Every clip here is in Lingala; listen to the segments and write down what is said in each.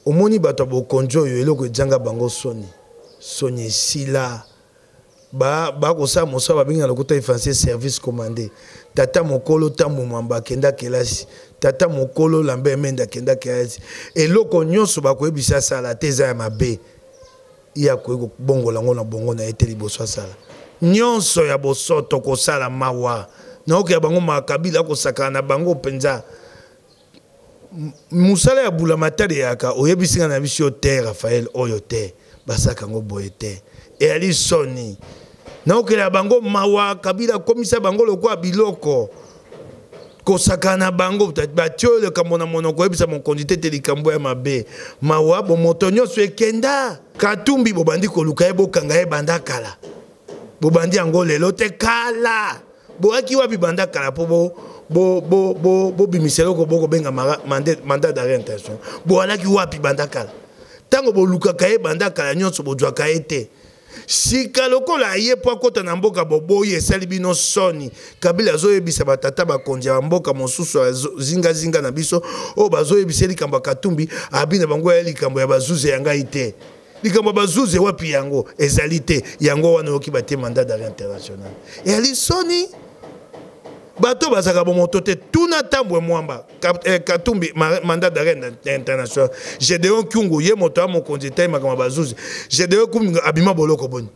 omoni bato bokonjo yo eloko janga bango soni soni sila ba ko sa mosa ba binga lokota ifrançais service commandé tata mokolo tambo mwamba kenda kelasi tata mokolo lambe menda kenda kelasi eloko nyonso ba ko ebisa sala teza ya mabe ya ko bongo lango na bongo na eteli boso sala nyonso ya bosoto ko sala mawa na oke bango makabila ko sakana bango penza musala ya bula matari yaka oyebisinga na biso te Raphaël oyo te basaka ngo boye te e ali soni na okela bango mawa kabila komisa bango lokwa biloko kosakana bango batio le kamona monoko ebisa mon kondite te likambo ya mabe mawa bo motonyo so ekenda katumbi bo bandi koluka ebo kanga e banda kala bo bandi ango lelo te kala bo aki wapi banda kala po bo bimiselo ko boko benga mandat d'arrêt intention bo alaki wapi banda kala tango bo luka kae banda kala nyonso bo jwa kae te sika lokola ye po akota na mboka boboye esali bino soni kabila azoyebisa batata bakonzi ya mboka mosusu zinga na biso oyo bazoyebisa likambo ya Katumbi abina bango ya likambo ya bazuze ya ngai te likambo bazuze wapi yango ezali te yango wana oki bate mandat d'arrêt international eyali soni bato bazaka bomoto te tuna tambwe mwamba Katumbi mandat d'arrêt international Gédéon Kyungu ye moto amokonzi te makama bazuzi Gédéon Kyungu abima boloko boni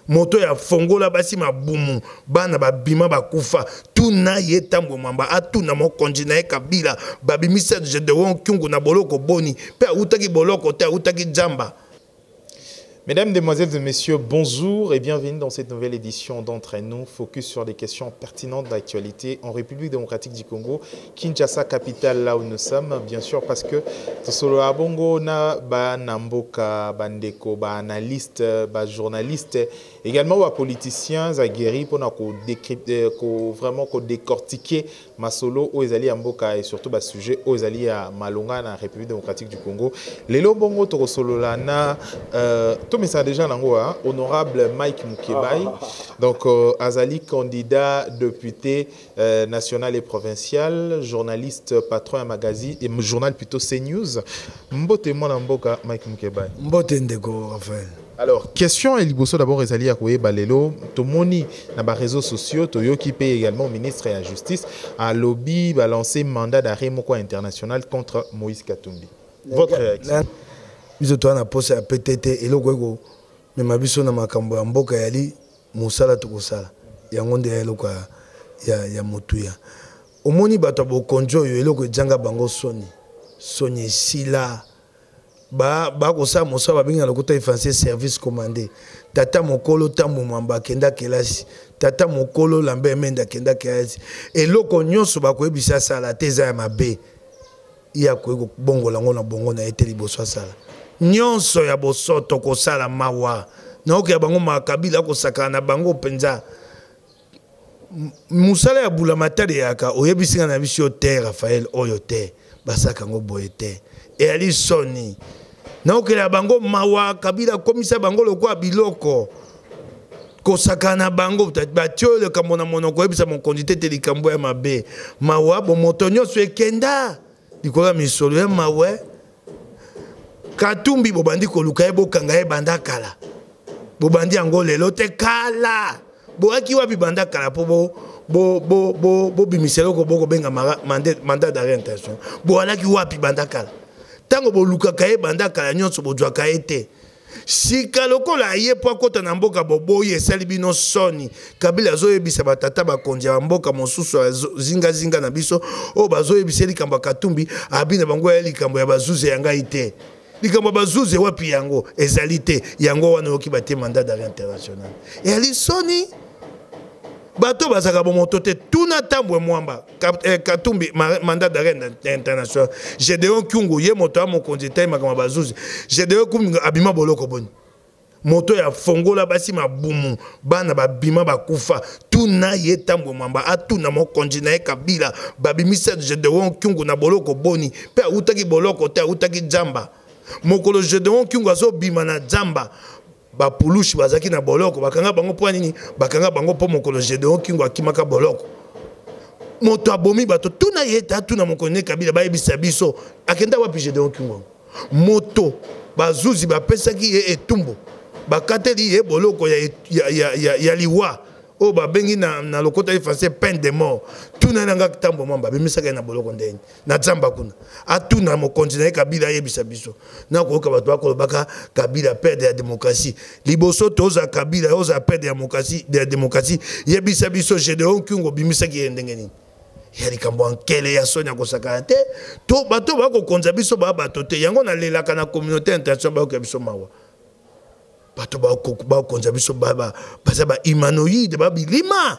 moto ya fongola basi mabumu bana babima bakufa tuna ye tambwe mwamba atuna mokonzi na ye kabila babimisa Gédéon Kyungu na boloko boni pe utaki boloko te utaki jamba. Mesdames, Demoiselles et Messieurs, bonjour et bienvenue dans cette nouvelle édition d'Entraîne-nous, focus sur des questions pertinentes d'actualité en République démocratique du Congo, Kinshasa, capitale, là où nous sommes, bien sûr, parce que solo abongo na ba namboka bandeko ba analyste ba journaliste également ba politiciens aguerris pour vraiment décortiquer masolo aux alliés amboka et surtout ba sujet aux alliés à Malonga na République démocratique du Congo. Lelo bongo to solo la na mais ça déjà honorable Mike Mukebai, donc Azali candidat député national et provincial, journaliste patron à magazine et journal plutôt CNews. Mbote mona mboka Mike Mukebai. Mbote ndeko Raphaël. Alors, question et liboso d'abord Ezali Akoué Balelo, Tomoni na ba réseaux sociaux, Toyoki paye également ministre et la justice, à lobby balancé mandat d'arrêt moko international contre Moïse Katumbi. Votre réaction? Biso to na posa PTT eloko ego me mabiso na makambo ya mboka yali musala to kosala yango nde eloko ya motuya omoni bato bokonjo yo eloko janga bango soni sila ba ko sa mosa ba binga lokota ifrançais service commandé tata mokolo tambo mwamba kenda kelasi tata mokolo lambe menda kenda kelasi eloko nyonso ba ko ebisa sala teza ya mabe ya ko bongo lango na bongo na eteli boso sala nyonso ya bosoto ko sala mawa na oke bango makabila ko sakana bango penza musala ya bula matari yaka oyebisinga na biso te Raphaël oyo te basaka ngo boye te e ali soni na oke bango mawa kabila komisa bango lokwa biloko ko sakana bango batio le kamona monoko ebisa mon kondite te likambo ya mabe mawa bo motonyo so ekenda likola misolo ya mawe Katumbi bobandi koluka ebo kanga e banda kala bobandi ango lelo te kala bo aki wapi banda kala po bo bimiselo ko boko benga mandat d'arrêt intention bo alaki wapi banda kala tango bo luka kae banda kala nyonso bo jwa kae te sika lokola ye po akota na mboka boboye esali bino soni kabila azoyebisa batata bakonzi ya mboka mosusu zinga na biso oyo bazoyebisa likambo ya Katumbi abina bango ya likambo ya bazuze ya ngai te likambo bazuze wapi yango ezali te yango wana oki bate mandat d'arrêt international eyali soni bato bazaka bomoto te tuna tambwe mwamba Katumbi mandat d'arrêt international Gédéon Kyungu ye moto amokonzi te makama bazuze Gédéon Kyungu abima boloko boni moto ya fongola basi mabumu bana babima bakufa tuna ye tambwe mwamba atuna mokonzi na ye kabila babimisa Gédéon Kyungu na boloko boni pe utaki boloko te utaki jamba mokolo Gédéon Kyungu azo bima na jamba ba pulushi bazaki na boloko bakanga bango po nini bakanga bango po mokolo Gédéon Kyungu akimaka boloko moto abomi bato tuna yeta tuna mokone kabila ba ebisa biso akenda wapi Gédéon Kyungu moto bazuzi bapesaki ye etumbu bakateli ye boloko ya liwa o babengi na lokota français peine de mort tuna nanga kitambo mwamba bimisaka na boloko ndeni na zamba kuna atuna mokonzi na Kabila yebisa biso na ko bato bakolobaka Kabila perdre la démocratie liboso toza Kabila oza perdre la démocratie yebisa biso Gédéon Kyungo bimisaki ndenge nini yali kambo ankele ya sonya kosaka te to bato bakokonza biso bato te yango na lelaka na communauté internationale ba biso mawa bato bakonza biso baza ba humanoïde babilima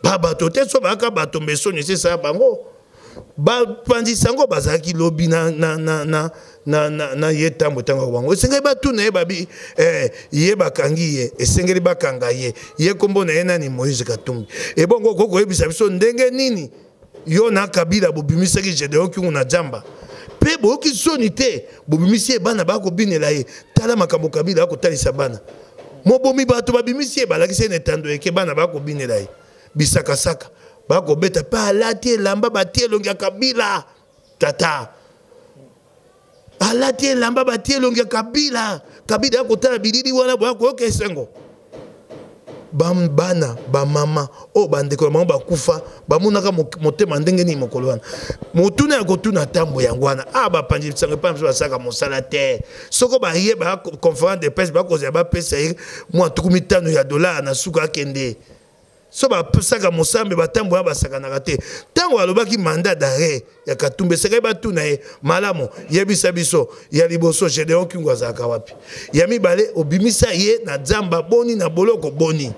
bato te so baka bato mbesoni c'est ça bango panzisango bazaki lobi na yetambo tango bango esengeli batuna ye babi ye bakangi ye esengeli bakanga ye kombo na ye nani Moïse Katumbi ebongo koko yebisa biso ndenge nini yo na Kabila bobimisaki Gédéon Kyungo na jamba pe boki soni te bobimisi bana bako binela ye tala makambo Kabila akotalisa bana mobomi bato babimisi balakisi netando eke bana bako binela ye bisaka saka bako beta pa alati elamba batie longi ya Kabila tata alati elamba batie longi ya Kabila akotala bilili wana bako yoka esengo bana mama o bandeko mama bakufa bamunaka motema ndenge ni mokolo wana motuna ya kotuna tambo yango wana bapanzi bisango pa mso basaka mosala te soko baye ba conférence de presse bakozela bapesa ye mwa $50 na suka akende so basaka mosambe batambo ya basakanaka te ntango alobaki mandat d'arrêt ya Katumbi esengeli batuna ye malamu yebisa biso ya liboso Gédéon Kyungo azalaka wapi ya mibale obimisa ye na zamba boni na boloko boni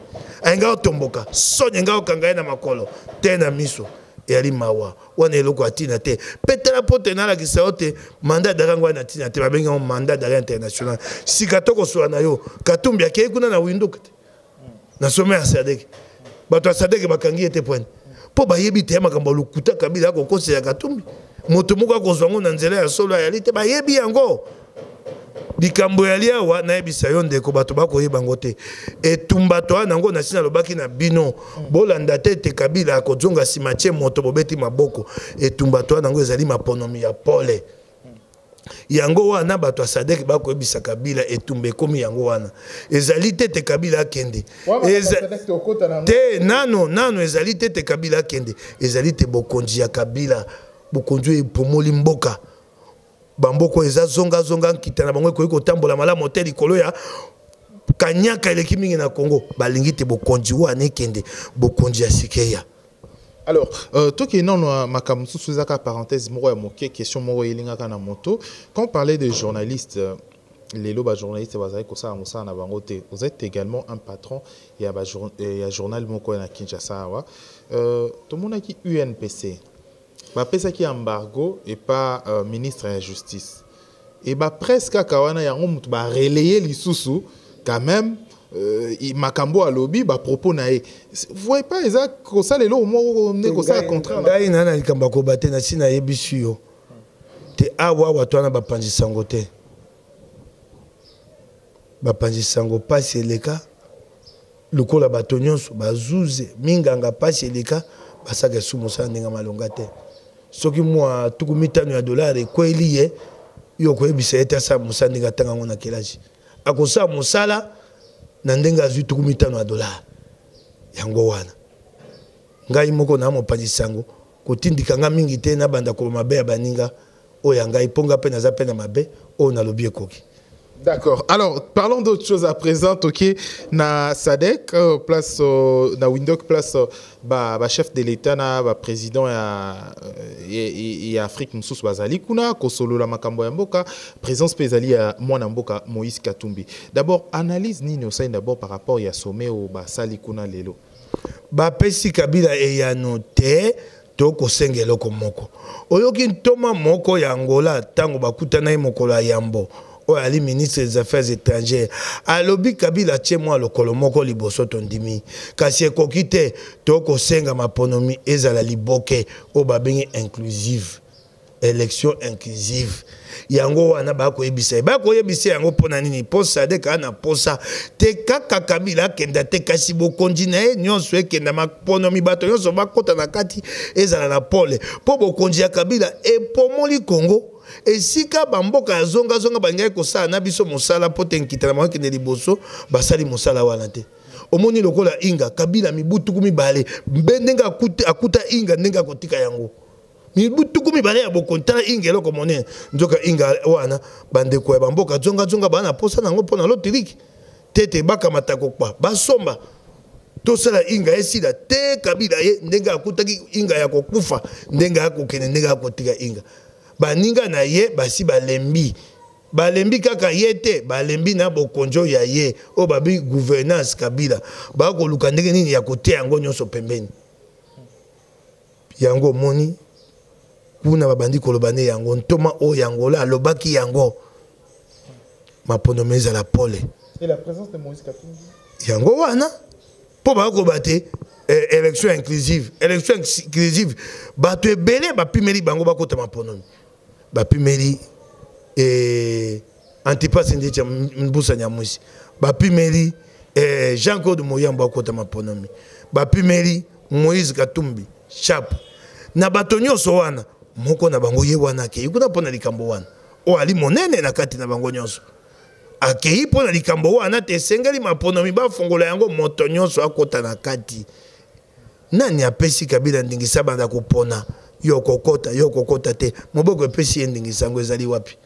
ayenga otomboka sonya nga okanga ye na makolo te na miso eyali mawa wana eloko atina te petela po te nalakisa yo te mandat d'arrêt ngo wana atina te babengi yango mandat d'arrêt international sika tokosola na yo Katumbi akei kuna na winduka te na sommet ya Sadek bato Sadek bakangi ete point po bayebi te makambo lukuta Kabila akokosela Katumbi moto moko akozwa ngo na nzela ya solo ya lite bayebi yango likambo ya liawa nayebisa yo ndeko bato bakoyeba ngo te etumba to wana ngo nasina lobaki na bino bolanda te te Kabila akozonga nsima tie moto bobeti maboko etumba to wana ngo ezali maponomi ya pole yango wana bato ya Sadek bakoyebisa Kabila etumba ekomi yango wana ezali te Kabila akende te nano ezali te Kabila akende ezali te bokonzi ya Kabila bokonzi epomoli mboka bamboko eza zonga nkita na bango ekoki kotambola malamu te likolo ya kanyaka eleki mingi na Congo balingi te bokonzi wana ekende bokonzi ya sikeya. Alors, toi qui es non, ma parenthèse, question na moto. Quand on parlait de journalistes, les lobes journalistes, vous êtes également un patron et un journal moko na Kinshasa. Tout le monde a qui UNPC. Pesa qui embargo et pas ministre de la justice. Et presque kawana yango mutu ba relayer lisusu quand même. Makambo a lobby ba propos nae vous voyez pas ça ko ça lelo mo ne ça contraire ngai nana likamba ko baté na sina yebisu yo te awa watu na bapanzi sango te bapanzi sango pasi eleka lokola bato nyonso bazuze minganga pasi eleka basaka sumo sa ndinga malonga te soki mwa $50 ko eliye yo ko ebisa eta sa musandinga tanga ngona kelaji akosa musala na ndenga azwi $50 yango wana ngai moko na mopanzi sango kotindika nga mingi te na banda ko mabe ya baninga oya ngai ponga pe na za pe na mabe o na lobi ekoki. D'accord. Alors, parlons d'autre chose à présent. Ok, na Sadek place na Windhoek place chef de l'État na président et Afrique Moussous Bazali kuna kosolo la makambo ya mboka présence pezali ya mwana mboka Moïse Katumbi. D'abord analyse nini osai d'abord par rapport ya sommet au basali kuna lelo. Pesi Kabila e ya note toko sengelo ko moko. Oyoki ntoma moko ya Angola tango bakutana ye mokolo ya Yambo. Ali ministre des Affaires étrangères alobi Kabila tie mwa lokolo moko liboso tondimi kasi ekokite toko senga maponomi ezala liboke o babengi inclusive élection inclusive yango wana bakoyebisa yango pona nini posa de kana posa te kaka Kabila kenda te kasi bokonzi na ye nyonso ekenda maponomi bato nyonso bakota na kati ezala na pole po bokonzi ya Kabila epomoli Congo et sika bamboka zonga bangai ko sa na biso mosala pote nkitana bango ne liboso basali mosala wana te omoni lokola Inga Kabila mibutuku mibale mbendenga akuta Inga ndenga kotika yango mibutuku mibale ya bokontala Inga eloko monene nzoka Inga wana bandeko ya bamboka zonga bana posa nango pona lotiriki tete baka matako kwa basomba tosala Inga esila te Kabila ye ndenga akutaki Inga ya kokufa ndenga akokene ndenga akotika Inga baninga na ye basi balembi kaka yete balembi na bokonjo ya ye o babi gouvernance Kabila bako luka ndenge nini ya kote yango nyonso pembeni yango moni kuna babandi kolobane yango ntoma o yango la lobaki yango maponomeza la pole et la présence de Moïse Katumbi yango wana po bako bate élection inclusive bato ebele bapimeli bango bakota maponomi bapimeli Antipas Ndiaye Mbusa Nyamwisi bapimeli Jean-Claude Moyamba akota maponomi bapimeli Moïse Katumbi Chap na bato nyonso wana moko na bango ye wana ke ikuna pona likambo wana o ali monene na kati na bango nyonso akei pona likambo wana te sengeli maponomi bafongola yango moto nyonso akota na kati nani apesi Kabila ndingisa banda kopona yo kokota te moboko epesi endingisa ngo ezali wapi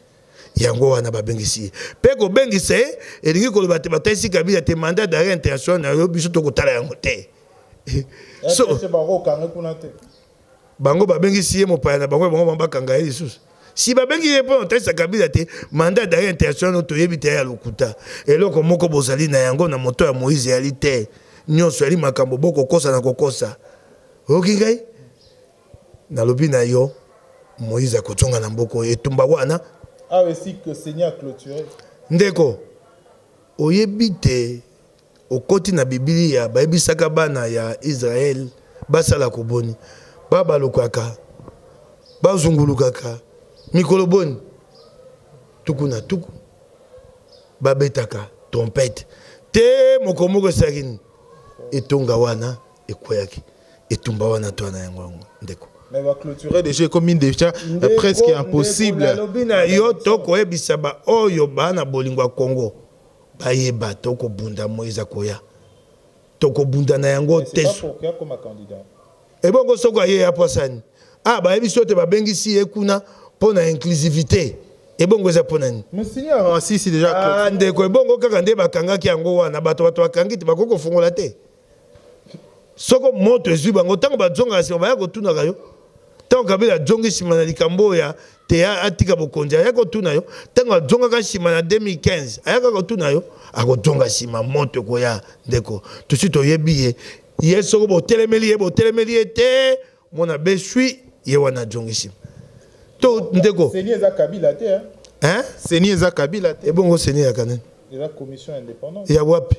yango wana babengisi pe ko bengise elingi koloba te batesi Kabila te mandat d'arrêt international yo biso to kotala yango te so bango babengisi ye mopaya na bango bakanga ye lisusu si babengi ye po tesa Kabila te mandat d'arrêt international to yebi te ya lokuta eloko moko bozali na yango na moto ya Moïse yali te nyonso yali makambo boko kosa na kokosa okingai na lobi na yo Moïse akotonga na mboko etumba wana aussi que Seigneur clôturé ndeko oyebite okoti na Biblia bayebisaka bana ya Israël basala koboni baba lokaka bazungulukaka mikolo boni tuku na tuku babetaka trompette te mokomoko sakini etonga wana ekoyaki etumba wana to na yango ndeko mais va clôturer déjà comme déjà presque impossible lobina yo toko ebisa ba oyo bana bolingwa Congo bayeba toko bunda Moïse koya toko bunda na yango te pourquoi comme candidat et bongo soko ye ya posani bayebiso te babengisi ye kuna pona inclusivité et bongo eza pona ni monsieur si déjà ndeko bongo kaka nde bakangaki yango wana bato bakangi te bakoko fungola te soko moto ezwi bango tango bazonga si baya kotuna yo tango Kabila jongi sima na likambo ya te atika bokonzi ya kotuna yo tango azonga ka sima na 2015 ayaka kotuna yo akotonga sima moto koya ndeko tusi to yebi ye soko botelemeli te mona beshui ye wana jongi sima to ndeko Seni eza Kabila te Seni eza Kabila te ebongo Seni ya kanene la commission indépendante ya wapi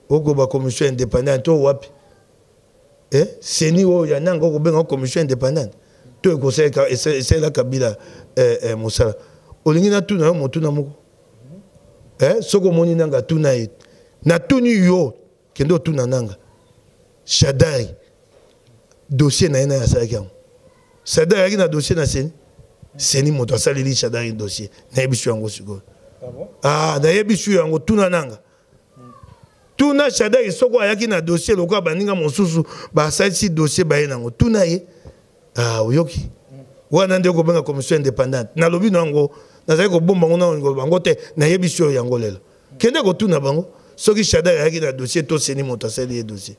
oko ba commission indépendante to wapi Seni o ya nanga ko benga commission indépendante to ko c'est la Kabila mosala olingi na tuna yo motuna moko soko moni nanga tuna ye na tuni yo kendo tuna nanga Shadari dossier na ina ya sakiam Shadari na dossier na Seni moto asaleli Shadari dossier na yebisu yango siko na yebisu yango tuna nanga tuna Shadari soko ayaki na dossier lokwa baninga mosusu basalisi dossier baye nango tuna ye oyoki wana nde ko benga commission indépendante na lobi nango nazali ko bomba ngo bango te na yebisu yango lelo kende ko tuna bango soki Shadari ayaki na dossier to Seni moto asali dossier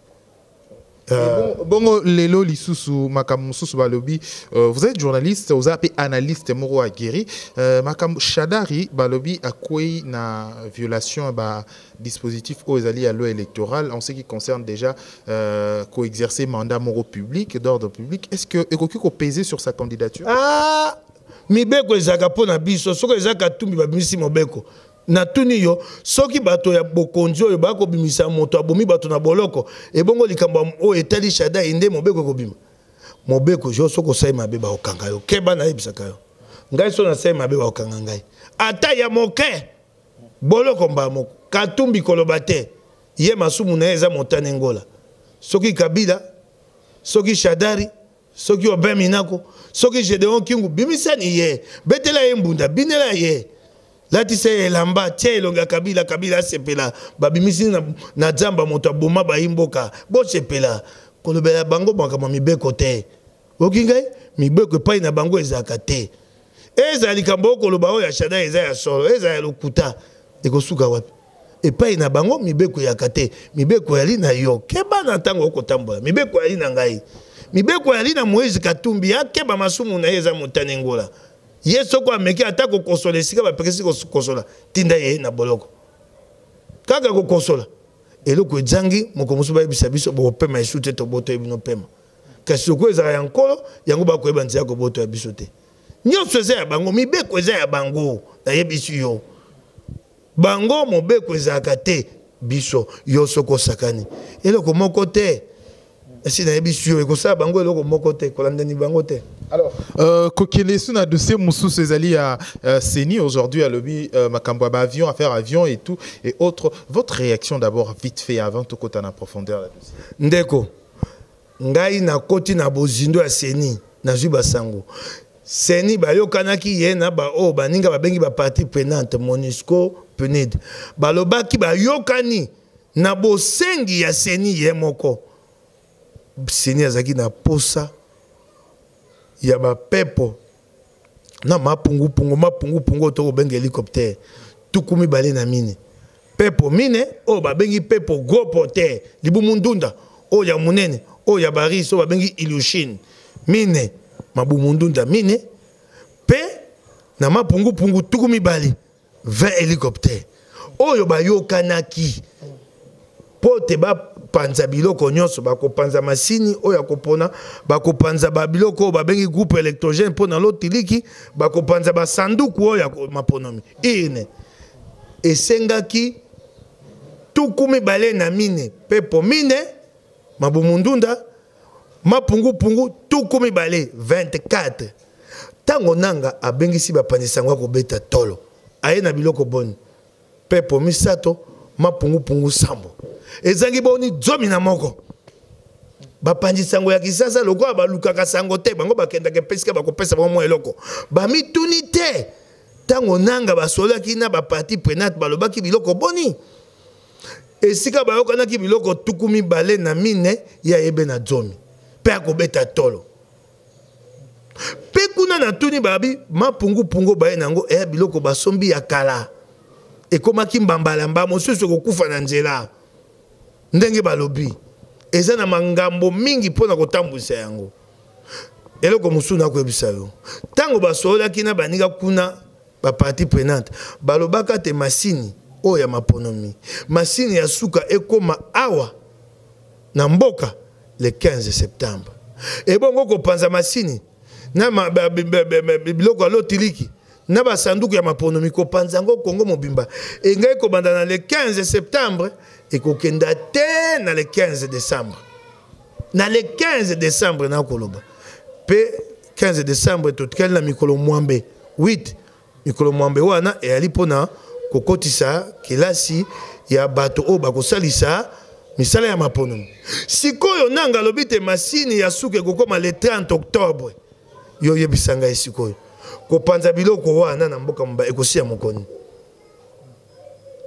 Bongo lelo lisusu makam mususu balobi vous êtes journaliste vous êtes analyste moro aguerri makam Shadari balobi akwei na violation ba dispositif aux alliés à loi électorale en ce qui concerne déjà co-exercer mandat moro public d'ordre public est-ce que ekoki ko peser sur sa candidature mibeko ezaka pona biso soko ezaka tumbi babimisi mobeko na tuni yo soki bato ya bokonzi oyo bako bimisa moto abomi bato na boloko ebongo likambo o etali Shadari nde mobeko ko bima mobeko jo soko sai mabe ba okanga yo keba na ebisaka yo ngai so na sai mabe ba okanga ngai ata ya moke boloko mba moko Katumbi koloba te ye masumu na eza motane ngola soki Kabila soki Shadari soki obemi nako soki Gédéon Kingu bimisani ye betela ye mbunda binela ye lati se elamba tie elonga kabila sepela babimisi na zamba moto aboma bayimboka bo sepela kolobela bango bakama mibeko te okingai mibeko epai na bango ezaka te ezali kambo koloba oyo ya shada eza ya solo eza ya lokuta ekosuka wapi epai na bango mibeko yaka te mibeko yali na yo keba na ntango okotambola mibeko yali na ngai mibeko yali na Moïse Katumbi akeba masumu na ye eza motane ngola ye soko ameki ata kokosola esika bapekisi kokosola tinda ye na boloko kaka kokosola eloko ezangi mokomosu bayebisa biso bokopema esu te toboto ebino pema kasi soko ezala ya nkolo yango bakoyeba nzela koboto ya biso te nyonso eza ya bango mibeko eza ya bango nayebisi yo bango mobeko ezalaka te biso yo soko osakani eloko moko te esi nayebisi yo ekosala bango eloko moko te kolandani bango te. Alors, kokele suna dossier mususu ezali ya Seni aujourd'hui à lobby makambo ba avion affaire avion et tout et autres, votre réaction d'abord vite fait avant tout kota na profondeur la dossier ndeko ngai na koti na bozindo ya Seni na zwi basango Seni bayokanaki ye na ba o baninga babengi ba partie prenante MONUSCO PNUD balobaki bayokani na bosengi ya Seni ye moko Seni azaki na posa ya ba pepo na mapungu pungu to benga hélicoptère tukumi bale na mine pepo mine o babengi pepo gros porteur libu mundunda o ya munene o ya baris o babengi Ilyushin mine mabu mundunda mine pe na mapungu tukumi bale 20 hélicoptères oyo bayokanaki pote ba panza biloko nyonso bakopanza masini oyo akopona bakopanza babiloko babengi groupe électrogène pona lotiliki bakopanza basanduku oyo maponomi ine esengaki tukumi bale na mine pepo mine mabumundunda mapungu tukumi bale 24 tango nanga abengisi bapanzisango kobeta tolo aye na biloko boni pepo misato mapungu sambo ezangi boni zomi na moko bapanzi sango ya kisasa loko balukaka sango te bango bakendaka pesika bakopesa bango eloko bamituni te tango nanga basolaki na baparti prenante balobaki biloko boni esika bayokanaki biloko tukumi bale na mine ya yebe na zomi pe akobeta tolo pe kuna na tuni babi mapungu baye nango eya biloko basombi ya kala ekomaki mbambalamba mosusu kokufa na nzela ndenge balobi eza na mangambo mingi pona kotambwisa yango eloko mosusu nakoyebisa yo tango basolaki na baninga kuna baparti prenante balobaka te masini oyo ya maponomi masini ya suka ekoma awa na mboka le 15 septembre ebongo kopanza masini na biloko alotiliki na basanduku ya maponomi kopanza ngo Kongo mobimba engai kobanda na le 15 septembre ekokenda te na le 15 décembre na le 15 décembre na koloba pe 15 décembre totkeli na mikolo mwambe 8 mikolo mwambe wana eyali pona kokotisa kelasi ya bato o bakosalisa misala ya maponomi sikoyo nanga lobi te masini ya suka ekokoma le 30 octobre yo yebisanga esikoyo kopanza biloko wana na mboka mba ekosia mokoni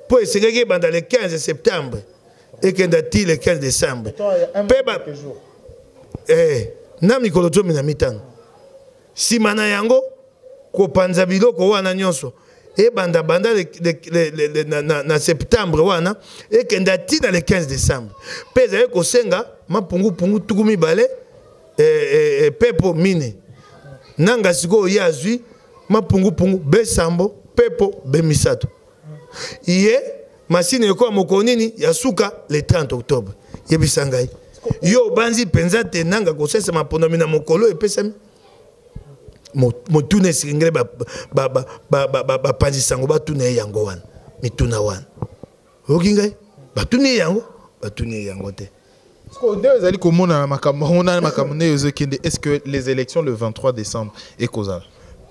po esengaki banda le 15 septembre ekenda ti le 15 décembre peba na mikolo zomi na mitano sima na yango kopanza biloko wana nyonso ebanda banda na septembre wana ekenda ti na le 15 décembre pe ezali kosenga mapungu tukumi bale pepo mine nanga sikoyo ye azwi mapungu besambo pepo bemisato iye masini ekoa mokonini ya suka le 30 octobre yebisa ngai yo banzi penza te nanga kosesa maponomi na mokolo epesami motuna esingele bapanzi sango batuna ye yango wana mituna wana oki ngai batuni yango te. Est-ce que les élections le 23 décembre est causal?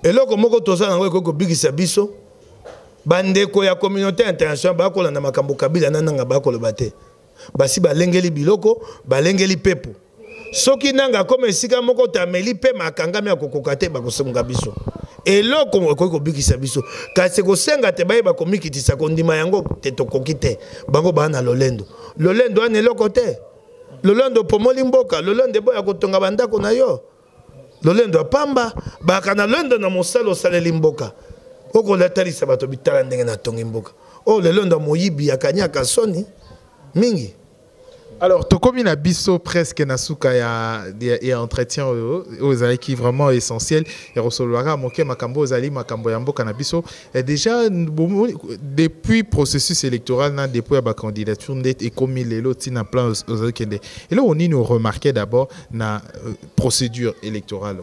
eloko moko toza nango ekoko bikisa biso bandeko ya communauté internationale bakolanda makambo kabila nananga bakoloba te basi balengeli biloko balengeli pepo soki nanga comme esika moko tameli pe makangami akokoka te bakosenga biso eloko okoki kobikisa biso kasi kosenga te bayeba komikitisa kondima yango te tokoki te bango bana lolendo wana eloko te lolendo pomoli mboka lolendo boya kotonga bandako na yo lolendo apamba baka na lolendo na mosala osaleli mboka okolatalisa bato bitala ndenge na tongi mboka lolendo moyibi akanyaka soni mingi. Alors, Tokomi na biso presque na suka ya entretien aux alliés qui vraiment essentiel et recevoir moké makambo aux alliés makambo ya mboka na biso et déjà depuis processus électoral na depuis la candidature net et comme les lots na plan aux alliés kende et là on y nous remarqué d'abord na procédure électorale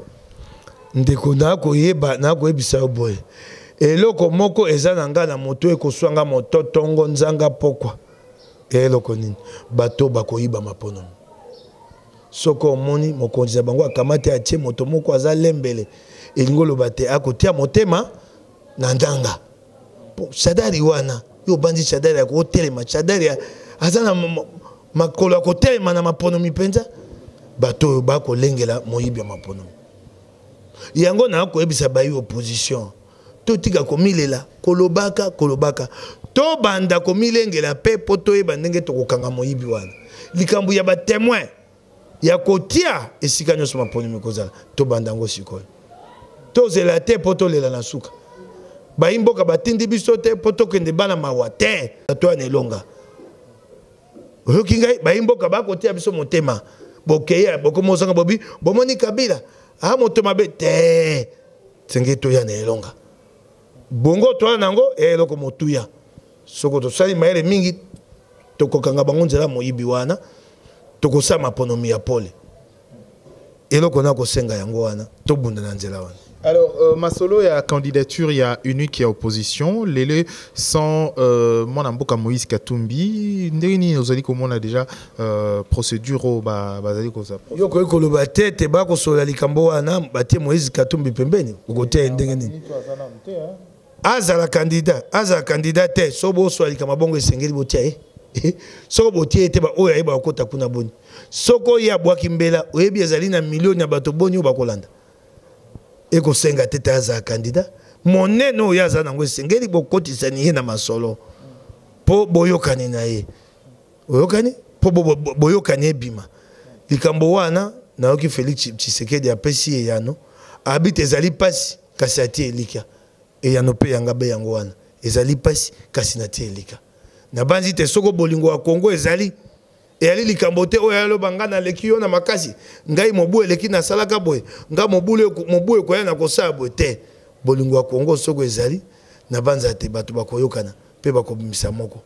ndeko na koyeba na koyebisa boye eloko moko eza na nga na moto ekoswanga moto tongo nzanga pokwa eloko nini bato bakoyiba mapono soko omoni mokonzi ya bango akamati atie moto moko aza lembele elingolo bate akotia motema na ndanga shadari wana yo bandi shadari ya kotelema shadari aza na makolo akotelema na mapono mipenza bato bakolengela moyibi ya mapono yango na koyebisa bayi opposition to tika komilela kolobaka to banda komilengela pe poto yeba ndenge tokokanga moyibi wana likambu ya ba témoin ya kotia esika nyoso maponi mikozala to banda ngo sikoyo to zela te poto lela na suka ba imboka batindi biso te poto kende bana mawa te to anelonga okinga ba imboka ba kotia biso motema bokeya bokomosanga bobi bomoni kabila moto mabe te tenge to ya nelonga bongo to nango eloko motuya soko to sali maere mingi tokokanga bango nzela moyibi wana tokosa maponomi ya pole eloko na kosenga yango wana tobunda na nzela wana. Alors, Masolo, il y a candidature, il y a unique, il y a opposition. Les sans mon amboka Moïse Katumbi, ndeni ozali comme on a déjà procédure au bazali comme ça. Yo ko ko loba tete ba ko sola likambo wana batie Moïse Katumbi pembeni ukote ndenge azala candidat te sobo so likama bongo esengeli botia soko botie te ba oya yeba okota kuna boni soko ya bwaki mbela oyebi ezali na milioni ya bato boni bakolanda eko senga tete aza candidat moneno yaza nango esengeli bokotisa ni ye na masolo po boyokani na ye oyokani po boyokani ebima likambo wana na oki Félix Tshisekedi apesi ye yano abite ezali pasi kasi atie elika e yano pe yanga be yango wana ezali pasi kasi na tie elika na banzi te soko bolingo wa Congo ezali e ali likambo te oyo alo bangana leki yo na makasi ngai mobu eleki na salaka boy nga mobu ko yana ko sabo te bolingo wa Congo soko ezali na banza te bato bakoyokana pe bakobimisa moko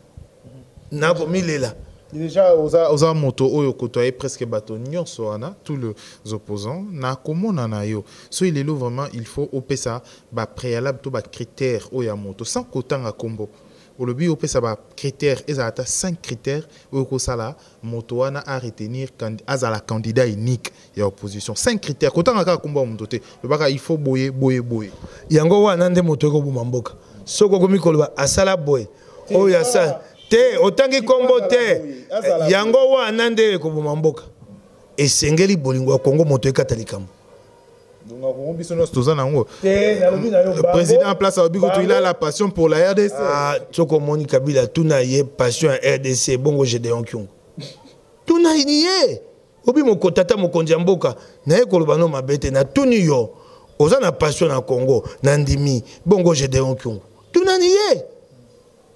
na ko milela déjà aux moto oyo kotoye presque bato nyonso wana tous les opposants na komona na yo so il est là vraiment il faut opesa ba préalable to ba critères oya moto sans kotanga kombo olobi opesa ba critères ezata 5 critères oyo ko sala moto wana a retenir azala candidat unique ya opposition 5 critères kotanga ka kombo moto te le baka il faut boye yango wana nde moto ko buma mboka soko komi koloba asala boye oyo asala te otangi kombo te yango wana nde ko buma mboka esengeli bolingo ya Congo moto ekata likambo le président en place il a la passion pour la RDC. Toko Moni Kabila tuna ye passion à RDC bongo Gédéon Kyungu tuna ye obi moko tata mokonzi ya mboka na ye koloba no mabete na tuni yo oza na passion na Congo na ndimi bongo Gédéon Kyungu tuna ye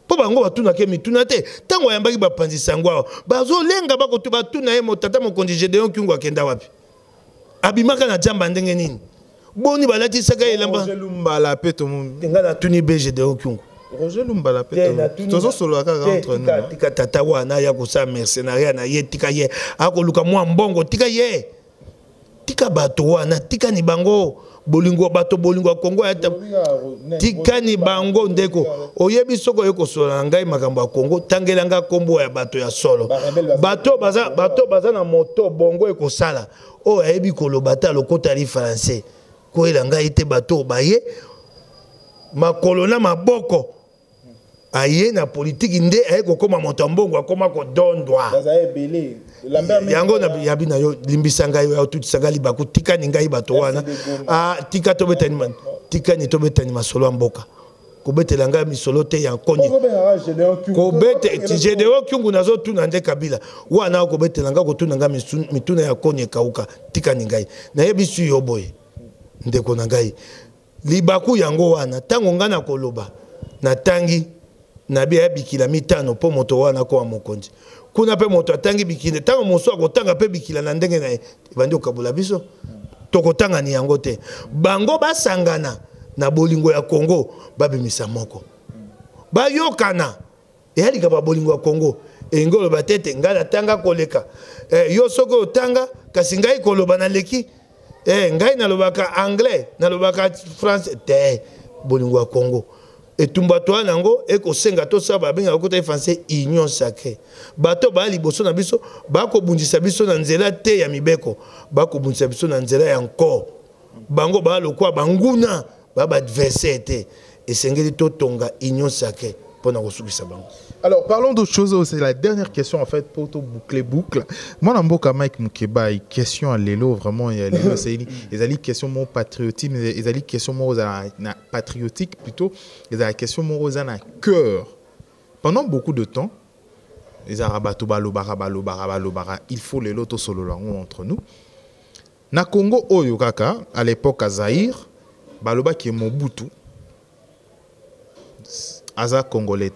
po bango batuna ke mituna te tango yambaki bapanzi sangwa bazo lenga bakotu batuna ye motata mokonzi Gédéon Kyungu akenda wapi abimaka na jamba ndenge nini boni balati saka elamba Roger Lumbala peto nga na tuni beje de Kyungu Roger Lumbala peto tozo solo aka entre nous tika tata wana ya ko sa mercenaire na ye tika ye akoluka mwa mbongo tika ye tika bato wana tika ni bango bolingo bato bolingo Kongo ya tika ni bango ndeko oyebi soko yeko sola ngai makambo ya Kongo tangelanga kombo ya bato ya solo bato baza na moto bongo eko sala o ayebi koloba ta lokota li français ko elanga ite bato baye makolo na maboko aye na politique nde aye kokoma moto mbongo akoma kodondwa yango na yabi na yo limbisa ngai yo tutisa ngai libaku tika ni ngai bato wana tika tobetani man tika ni tobetani masolo mboka kobetela ngai misolo te ya konye kobete Gédéon Kyungu nazo tuna nde Kabila wana kobetela ngai kotuna ngai mituna ya konye kauka tika ni ngai na yebisu yo boye ndeko na ngai libaku yango wana tango ngana koloba na tangi na bia bikila mitano po moto wana ko mokonzi kuna pe moto atangi bikinde tango moso akotanga pe bikila na ndenge na bandi okabula biso tokotanga ni yango te bango basangana na bolingo ya Congo babimisa moko bayokana eyalika ba bolingo ya Congo engolo batete ngala tanga koleka yo soko otanga kasi ngai koloba na leki ngai nalobaka anglais nalobaka français te bolingo ya Congo etumba toa nango ekosenga to saba benga ko ta français union sacrée bato ba liboso na biso ba ko bundisa biso na nzela te ya mibeko ba ko bundisa biso na nzela ya encore bango ba lokwa banguna ba adversaire te esengeli to tonga union sacrée pour na kosukisa bango. Alors, parlons d'autre chose. C'est la dernière question, en fait, pour tout boucle. Moi, dans mon Mike Mukeba, question à l'élo, vraiment, il y a l'élo, c'est une question mon patriotique, il y a une question mon patriotique plutôt, il y a une question mon rosana cœur. Pendant beaucoup de temps, les Arabato balobara, il faut l'élo to solo entre nous. Na Congo Oyokaka, à l'époque à Zaïre, baloba qui est Mobutu, Aza Congolais.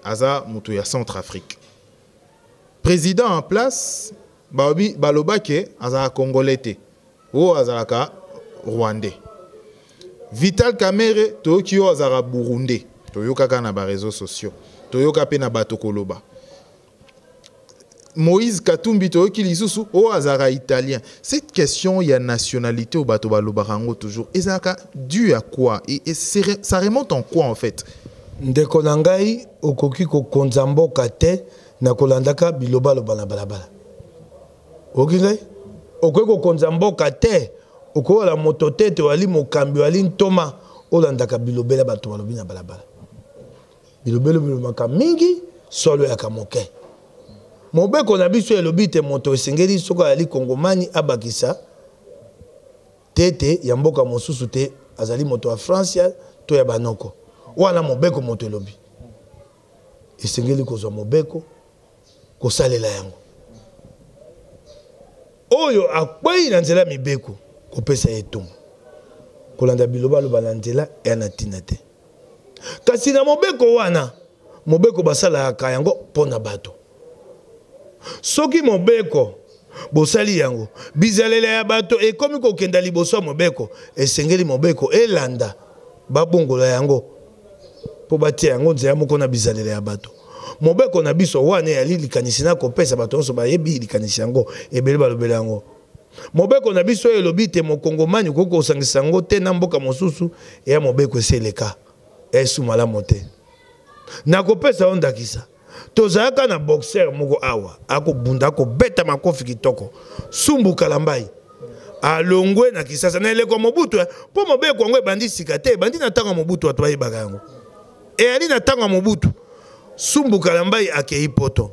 Aza mutu ya Centrafrique. Président en place, Baobi Balobake, Aza Congolais, ou Azalaka Rwandais. Vital Kamere, Tokyo Azara Burundi, Toyoka na ba réseaux sociaux, Toyoka pe na bato koloba. Moïse Katumbi Toyoki Lisusu, ou Azara italien. Cette question, il y a nationalité au bato balobarango toujours. Et ça dû à quoi? Et ça remonte en quoi en fait? Ndeko na ngai okoki kokonza mboka te na kolandaka biloba loba na balabala. Okoki ngai okoki kokonza mboka te okola moto tete wali mokambi wali ntoma olandaka bilobela bato balobi na balabala. Bilobelo bilomaka mingi solo ya kamoke. Mobeko na biso elobi te moto esengeli soko ali kongomani abakisa tete ya mboka mosusu te azali moto wa France to ya banoko. Wana mobeko moto elobi esengeli kozwa mobeko kosalela yango oyo akwei na nzela mibeko kopesa etumba kolanda biloba loba na nzela ya na tina te kasi na mobeko wana mobeko basalaka yango pona bato soki mobeko bosali yango bizalela ya bato ekomi kokenda liboso mobeko esengeli mobeko elanda babongola yango po batia yango nzela moko na bizalela ya bato mobeko na biso wana yali likanisi na kopesa bato nyonso bayebi likanisi yango ebele balobela yango mobeko na biso elobi te mokongomani okoki kosangisa yango te na mboka mosusu eya mobeko eseleka esu malamu te na kopesa yo ndakisa tozalaka na boxer moko awa akobunda akobeta makofi kitoko Sumbu Kalambai alongwe na Kisasa na eleko Mobutu po mobeko yango ebandi sika te ebandi na ntango Mobutu bato bayebaka yango eyali na ntango Mobutu Sumbu Kalambai akei poto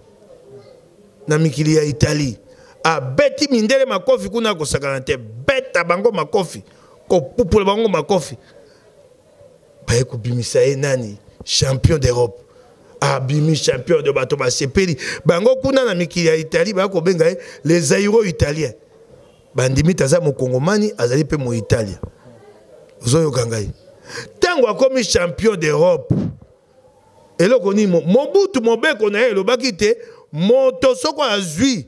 na mikili ya Italie abeti mindele makofi kuna kosakana te beta bango makofi kopupula bango makofi baye kubimisa ye nani champion d'Europe abimi champion de bato basepeli bango kuna na mikili ya Italie bako benga les Zaïro italiens bandimi taza mokongomani azali pe mo Italia zoyo kangai tango akomi champion d'Europe eloko ni Mobutu mobeko na elobaki te moto soko azwi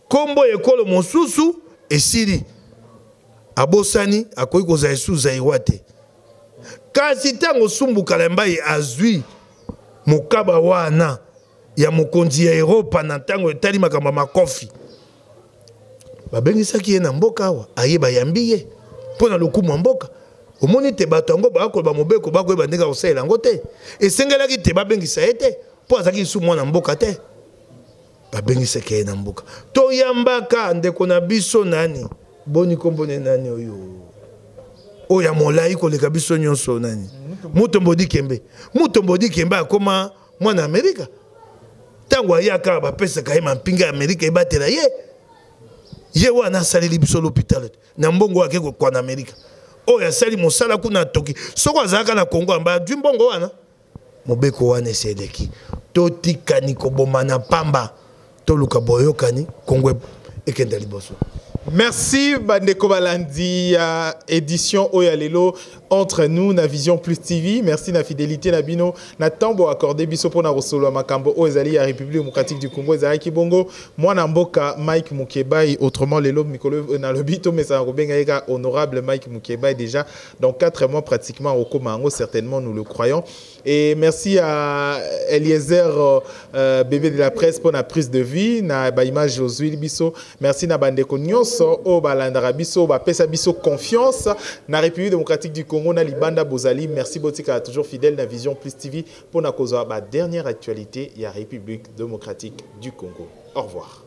kombo ekolo mosusu esili abosani akoki kozala esu Zaïro te kasi tango Sumbu Kalambai azwi mokaba wana ya mokonzi ya Europa na tango etali makamba makofi babengisaki ye na mboka awa ayeba yambi ye mpona lokumu mboka omoni te bato yango bakoloba mobeko bakoyeba ndenge kosalela yango te esengelaki te babengisa ye te mpo azalaki su mwana mboka te babengisaki ye na mboka toyambaka ndeko na biso nani boni kombo ne nani oyo oya molai koleka biso nyonso nani Mutombodi Kembe. Mutombodi Kembe a comment moi en Amérique. Tango ayaka ba pesa kaima mpinga Amérique ebatela ye. Ye wana saleli biso l'hôpital. Na mbongo wake ko en Amérique. Oh ya sali mosala kuna toki. Soko azaka na Congo amba du mbongo wana. Mobeko wana sedeki. Toti kaniko bomana pamba. Toluka boyokani Congo ekenda liboso. Merci Bandeko Balandi, édition Oyalelo entre nous na Vision Plus TV. Merci na fidélité na bino na tambo accordé biso pona rosolo makambo Ozali ya République démocratique du Congo Ezali Kibongo. Moi na mboka Mike Mukebai, autrement lelo mikolo na lobito mais ça robenga eka honorable Mike Mukebai déjà dans 4 mois pratiquement au Komango, certainement nous le croyons. Et merci à Eliezer bébé de la presse pour la prise de vie na ba image Josué Biso. Merci na Bandeko Nyonso o balandara biso ba pesa biso confiance na République démocratique du Congo na libanda bozali. Merci Botika toujours fidèle na Vision Plus TV pour na cause ba dernière actualité ya République démocratique du Congo. Au revoir.